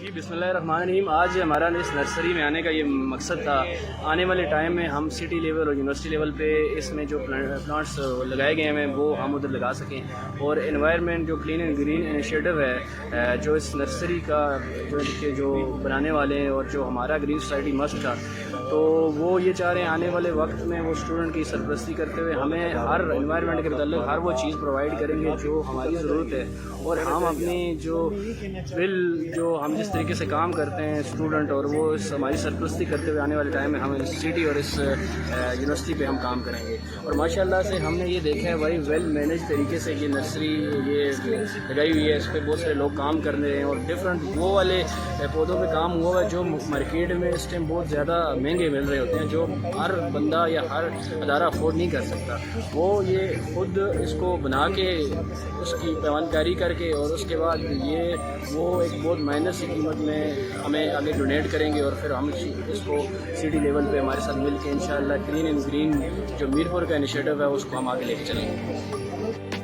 جی बिस्मिल्लाहिर्रहमानिर्रहीम। आज हमारा इस नर्सरी में आने का ये मकसद था, आने वाले टाइम में हम सिटी लेवल और यूनिवर्सिटी लेवल पे इसमें जो प्लांट्स लगाए गए हैं वो हम उधर लगा सकें, और एनवायरनमेंट जो क्लीन एंड ग्रीन इनिशिएटिव है जो इस नर्सरी का जो बनाने वाले हैं और जो हमारा ग्रीन सोसाइटी मस्ट था, तो वो ये चाह रहे हैं आने वाले वक्त में वो स्टूडेंट की सरपरस्ती करते हुए हमें हर एनवायरनमेंट के मतलब हर वो चीज़ प्रोवाइड करेंगे जो हमारी ज़रूरत है, और हम अपनी जो हम जिस तरीके से काम करते हैं स्टूडेंट और वो इस हमारी सरपरस्ती करते हुए आने वाले टाइम में हम इस सिटी और इस यूनिवर्सिटी पे हम काम करेंगे। और माशाल्लाह से हमने ये देखा है बड़ी वेल मैनेज तरीके से ये नर्सरी ये लगाई हुई है, इस पर बहुत सारे लोग काम कर रहे हैं और डिफरेंट वो वाले पौधों पे काम हुआ है जो मार्केट में इस टाइम बहुत ज़्यादा महंगे मिल रहे होते हैं, जो हर बंदा या हर अदारा अफोर्ड नहीं कर सकता। वो ये खुद इसको बना के उसकी पैमानकारी करके और उसके बाद ये वो एक बहुत माइनस सी कीमत में हमें आगे डोनेट करेंगे, और फिर हम इसको सिटी लेवल पे हमारे साथ मिल के इंशाअल्लाह क्लीन एंड ग्रीन जो मीरपुर का इनिशिएटिव है उसको हम आगे लेके चलेंगे।